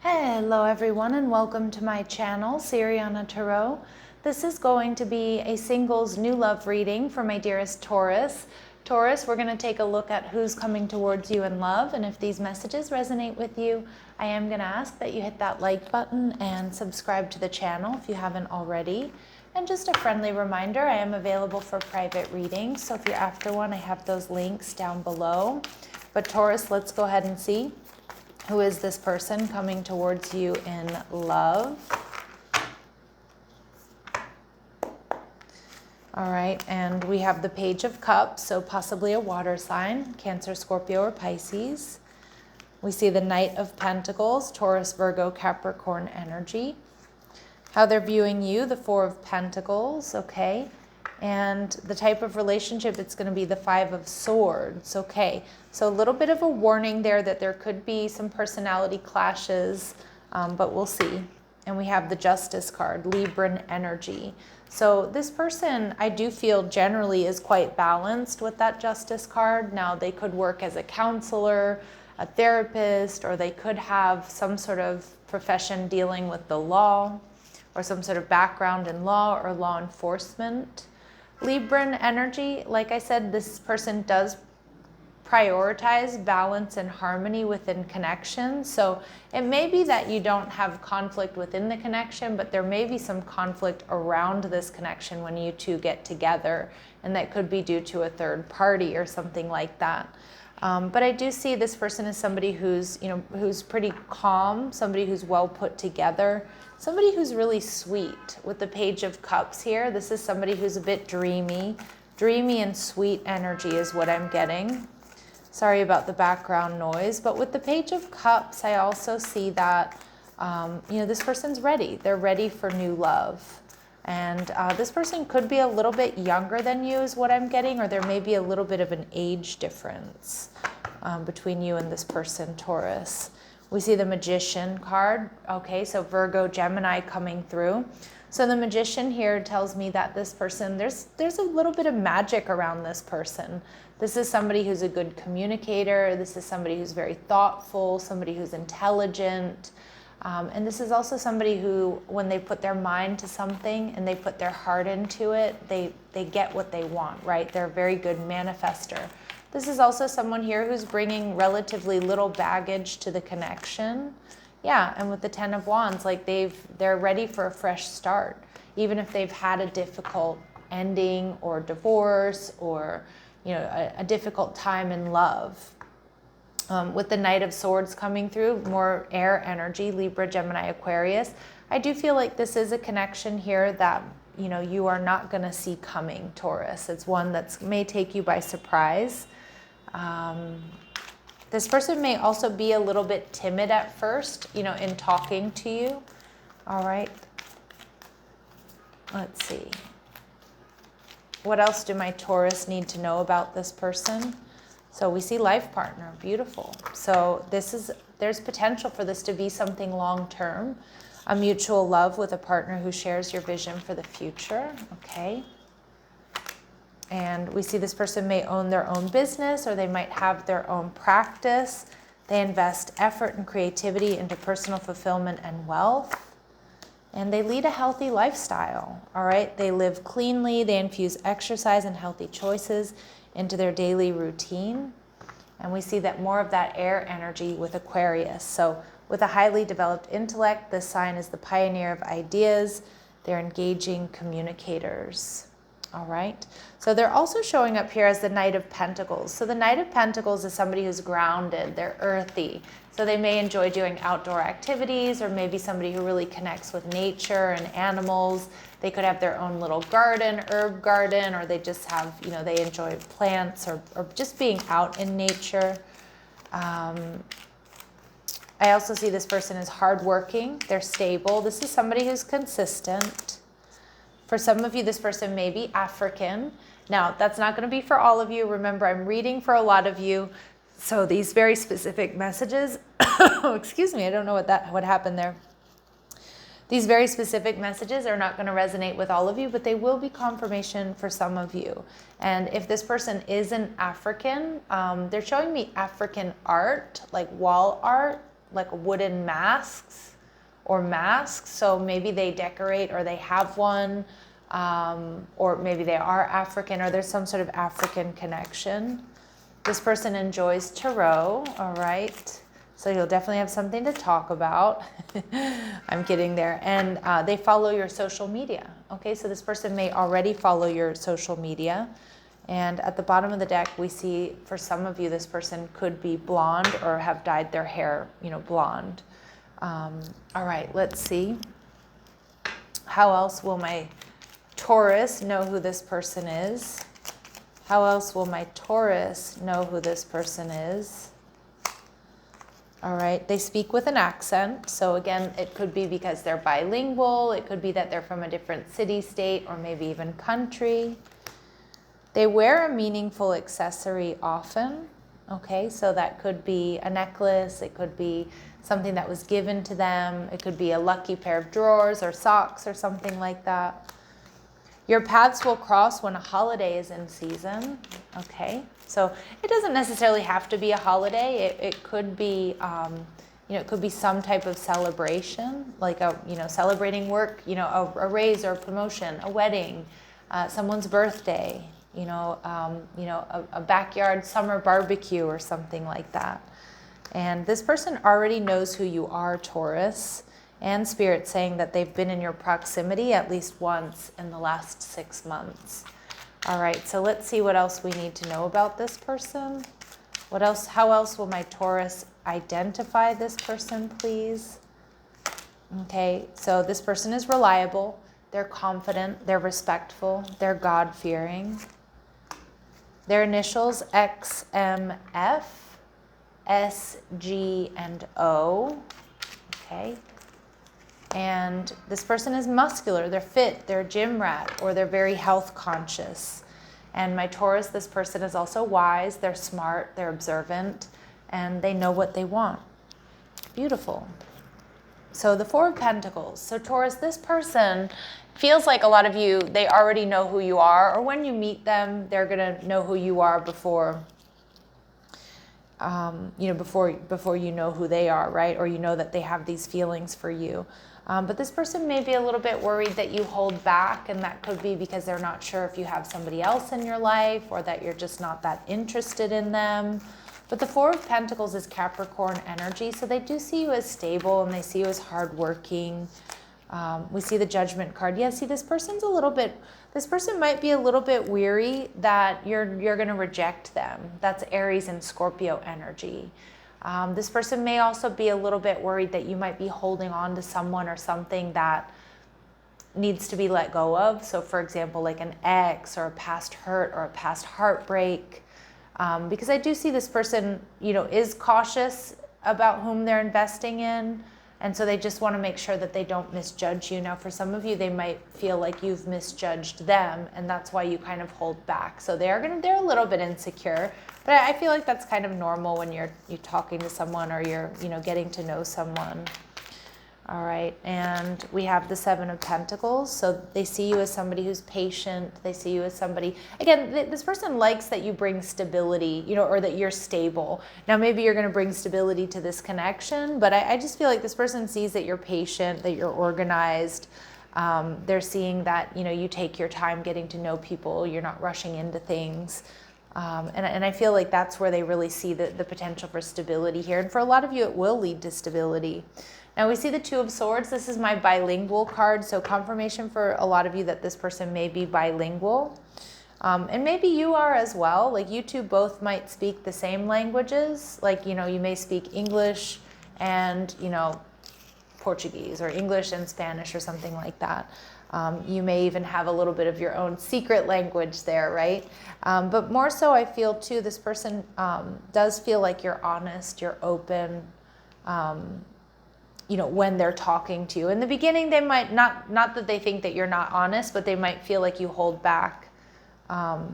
Hello everyone and welcome to my channel, Siriana Tarot. This is going to be a singles new love reading for my dearest Taurus. Taurus, we're going to take a look at who's coming towards you in love, and if these messages resonate with you, I am going to ask that you hit that like button and subscribe to the channel if you haven't already. And just a friendly reminder, I am available for private readings, so if you're after one, I have those links down below. But Taurus, let's go ahead and see. Who is this person coming towards you in love? All right, and we have the Page of Cups, so possibly a water sign, Cancer, Scorpio, or Pisces. We see the Knight of Pentacles, Taurus, Virgo, Capricorn energy. How they're viewing you, the Four of Pentacles, okay. And the type of relationship, it's going to be the Five of Swords, okay. So a little bit of a warning there that there could be some personality clashes, but we'll see. And we have the Justice card, Libran energy. So this person, I do feel generally is quite balanced with that Justice card. Now they could work as a counselor, a therapist, or they could have some sort of profession dealing with the law, or some sort of background in law or law enforcement. Libran energy, like I said, this person does prioritize balance and harmony within connections. So it may be that you don't have conflict within the connection, but there may be some conflict around this connection when you two get together, and that could be due to a third party or something like that. But I do see this person as somebody who's, who's pretty calm, somebody who's well put together, somebody who's really sweet. With the Page of Cups here, this is somebody who's a bit dreamy and sweet energy is what I'm getting. Sorry about the background noise, but with the Page of Cups, I also see that, this person's ready. They're ready for new love. And this person could be a little bit younger than you is what I'm getting, or there may be a little bit of an age difference between you and this person, Taurus. We see the Magician card. Okay, so Virgo, Gemini coming through. So the Magician here tells me that this person, there's a little bit of magic around this person. This is somebody who's a good communicator. This is somebody who's very thoughtful, somebody who's intelligent. And this is also somebody who, when they put their mind to something and they put their heart into it, they get what they want, right? They're a very good manifester. This is also someone here who's bringing relatively little baggage to the connection. Yeah, and with the Ten of Wands, like they're ready for a fresh start, even if they've had a difficult ending or divorce or, a difficult time in love. With the Knight of Swords coming through, more air energy, Libra, Gemini, Aquarius. I do feel like this is a connection here that, you are not going to see coming, Taurus. It's one that may take you by surprise. This person may also be a little bit timid at first, in talking to you. All right. Let's see. What else do my Taurus need to know about this person? So we see life partner, beautiful. So there's potential for this to be something long-term, a mutual love with a partner who shares your vision for the future, okay? And we see this person may own their own business, or they might have their own practice. They invest effort and creativity into personal fulfillment and wealth. And they lead a healthy lifestyle, all right? They live cleanly, they infuse exercise and healthy choices into their daily routine. And we see that more of that air energy with Aquarius. So with a highly developed intellect, this sign is the pioneer of ideas. They're engaging communicators. All right. So they're also showing up here as the Knight of Pentacles. So the Knight of Pentacles is somebody who's grounded. They're earthy. So they may enjoy doing outdoor activities, or maybe somebody who really connects with nature and animals. They could have their own little garden, herb garden, or they just have, they enjoy plants or just being out in nature. I also see this person as hardworking. They're stable. This is somebody who's consistent. For some of you, this person may be African. Now, that's not going to be for all of you. Remember, I'm reading for a lot of you. So these very specific messages, excuse me, I don't know what happened there. These very specific messages are not going to resonate with all of you, but they will be confirmation for some of you. And if this person isn't African, they're showing me African art, like wall art, like wooden masks or masks. So maybe they decorate or they have one, or maybe they are African or there's some sort of African connection. This person enjoys tarot, all right? So you'll definitely have something to talk about. I'm kidding there. And they follow your social media. Okay, so this person may already follow your social media. And at the bottom of the deck, we see for some of you, this person could be blonde or have dyed their hair, blonde. All right, let's see. How else will my Taurus know who this person is? How else will my Taurus know who this person is? All right, they speak with an accent. So again, it could be because they're bilingual. It could be that they're from a different city, state, or maybe even country. They wear a meaningful accessory often. Okay, so that could be a necklace. It could be something that was given to them. It could be a lucky pair of drawers or socks or something like that. Your paths will cross when a holiday is in season. Okay, so it doesn't necessarily have to be a holiday. It could be, it could be some type of celebration, like celebrating work, a raise or a promotion, a wedding, someone's birthday, a backyard summer barbecue or something like that. And this person already knows who you are, Taurus. And Spirit saying that they've been in your proximity at least once in the last 6 months. All right, so let's see what else we need to know about this person. What else? How else will my Taurus identify this person, please? Okay, so this person is reliable. They're confident. They're respectful. They're God-fearing. Their initials X, M, F, S, G, and O. Okay. And this person is muscular, they're fit, they're a gym rat, or they're very health conscious. And my Taurus, this person is also wise, they're smart, they're observant, and they know what they want. Beautiful. So the Four of Pentacles. So Taurus, this person feels like a lot of you, they already know who you are, or when you meet them, they're gonna know who you are before before you know who they are, right? Or you know that they have these feelings for you. But this person may be a little bit worried that you hold back, and that could be because they're not sure if you have somebody else in your life or that you're just not that interested in them. But the Four of Pentacles is Capricorn energy, so they do see you as stable and they see you as hardworking. We see the Judgment card. Yeah, see, this person might be a little bit weary that you're going to reject them. That's Aries and Scorpio energy. This person may also be a little bit worried that you might be holding on to someone or something that needs to be let go of. So for example, like an ex or a past hurt or a past heartbreak. Because I do see this person, is cautious about whom they're investing in. And so they just want to make sure that they don't misjudge you. Now, for some of you, they might feel like you've misjudged them, and that's why you kind of hold back. So they're a little bit insecure, but I feel like that's kind of normal when you're talking to someone or you're getting to know someone. All right, and we have the Seven of Pentacles. So they see you as somebody who's patient. They see you as somebody, again, this person likes that you bring stability, or that you're stable. Now, maybe you're going to bring stability to this connection, but I just feel like this person sees that you're patient, that you're organized. They're seeing that, you take your time getting to know people. You're not rushing into things. And I feel like that's where they really see the potential for stability here. And for a lot of you, it will lead to stability. Now we see the Two of Swords. This is my bilingual card, so confirmation for a lot of you that this person may be bilingual. And maybe you are as well. Like you two both might speak the same languages. Like, you may speak English and, Portuguese, or English and Spanish or something like that. You may even have a little bit of your own secret language there, right? But more so I feel too, this person does feel like you're honest, you're open, when they're talking to you. In the beginning, they might not that they think that you're not honest, but they might feel like you hold back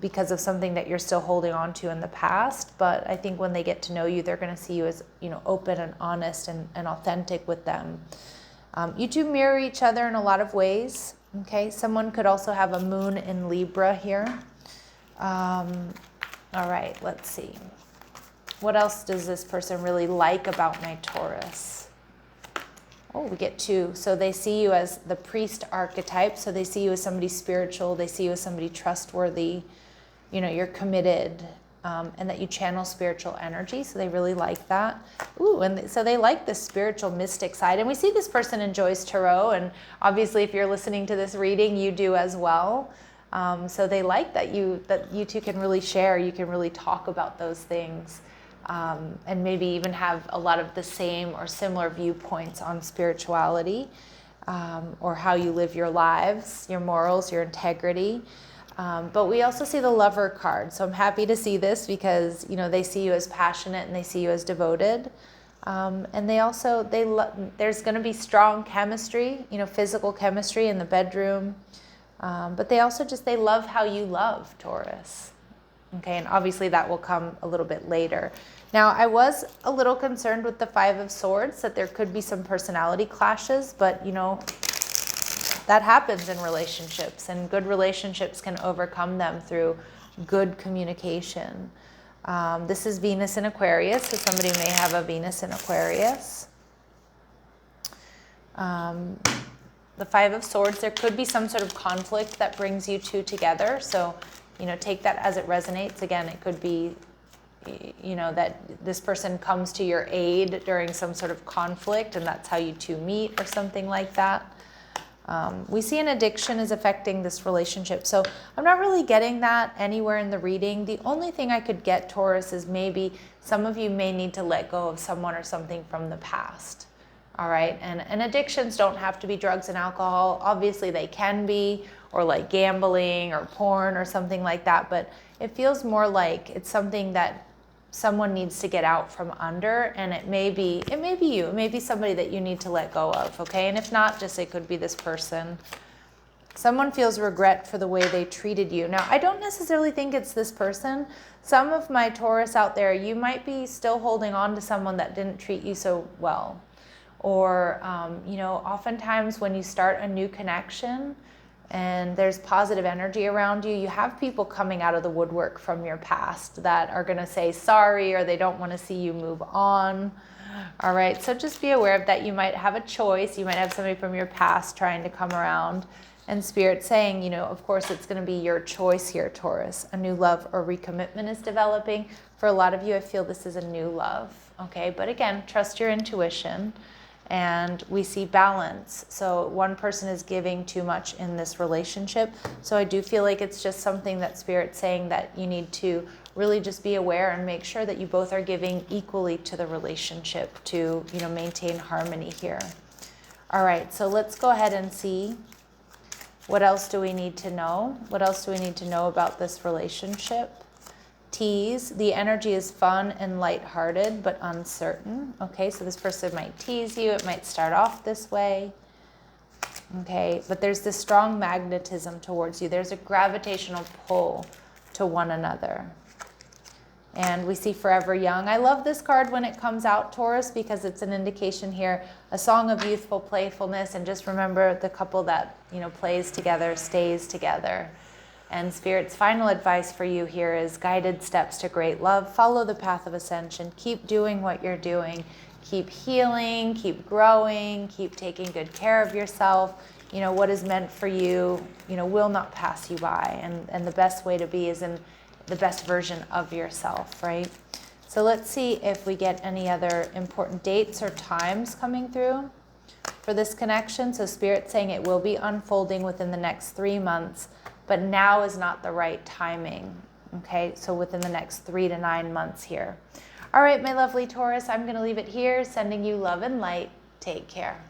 because of something that you're still holding on to in the past. But I think when they get to know you, they're going to see you as, open and honest and authentic with them. You two mirror each other in a lot of ways. Okay, someone could also have a moon in Libra here. All right, let's see. What else does this person really like about my Taurus? Oh, we get 2. So they see you as the priest archetype. So they see you as somebody spiritual. They see you as somebody trustworthy. You know, you're committed, and that you channel spiritual energy. So they really like that. Ooh, and so they like the spiritual mystic side. And we see this person enjoys tarot. And obviously, if you're listening to this reading, you do as well. So they like that you two can really share. You can really talk about those things. And maybe even have a lot of the same or similar viewpoints on spirituality, or how you live your lives, your morals, your integrity. But we also see the Lover card. So I'm happy to see this because, you know, they see you as passionate and they see you as devoted. And they also, there's going to be strong chemistry, you know, physical chemistry in the bedroom. But they also they love how you love, Taurus. Okay, and obviously that will come a little bit later. Now, I was a little concerned with the 5 of Swords, that there could be some personality clashes, but, you know, that happens in relationships, and good relationships can overcome them through good communication. This is Venus in Aquarius, so somebody may have a Venus in Aquarius. The 5 of Swords, there could be some sort of conflict that brings you two together, so, you know, take that as it resonates. Again, it could be, you know, that this person comes to your aid during some sort of conflict, and that's how you two meet or something like that. We see an addiction is affecting this relationship. So I'm not really getting that anywhere in the reading. The only thing I could get, Taurus, is maybe some of you may need to let go of someone or something from the past. All right. And addictions don't have to be drugs and alcohol. Obviously they can be, or like gambling or porn or something like that. But it feels more like it's something that someone needs to get out from under, and it may be you, it may be somebody that you need to let go of, okay? And if not, just it could be this person. Someone feels regret for the way they treated you. Now, I don't necessarily think it's this person. Some of my Taurus out there, you might be still holding on to someone that didn't treat you so well. Or, you know, oftentimes when you start a new connection, and there's positive energy around you, you have people coming out of the woodwork from your past that are going to say sorry, or they don't want to see you move on. All right, so just be aware of that. You might have a choice. You might have somebody from your past trying to come around, and Spirit saying, you know, of course it's going to be your choice here, Taurus. A new love or recommitment is developing. For a lot of you, I feel this is a new love, okay? But again, trust your intuition. And we see balance. So one person is giving too much in this relationship. So I do feel like it's just something that Spirit's saying that you need to really just be aware and make sure that you both are giving equally to the relationship to, you know, maintain harmony here. All right, so let's go ahead and see what else do we need to know? What else do we need to know about this relationship? Tease, the energy is fun and lighthearted, but uncertain. Okay, so this person might tease you. It might start off this way. Okay, but there's this strong magnetism towards you. There's a gravitational pull to one another. And we see Forever Young. I love this card when it comes out, Taurus, because it's an indication here, a song of youthful playfulness. And just remember, the couple that, you know, plays together stays together. And Spirit's final advice for you here is guided steps to great love. Follow the path of ascension. Keep doing what you're doing. Keep healing, keep growing, keep taking good care of yourself. You know, what is meant for you, you know, will not pass you by. And the best way to be is in the best version of yourself, right? So let's see if we get any other important dates or times coming through for this connection. So Spirit's saying it will be unfolding within the next 3 months. But now is not the right timing, okay? So within the next 3 to 9 months here. All right, my lovely Taurus, I'm going to leave it here, sending you love and light. Take care.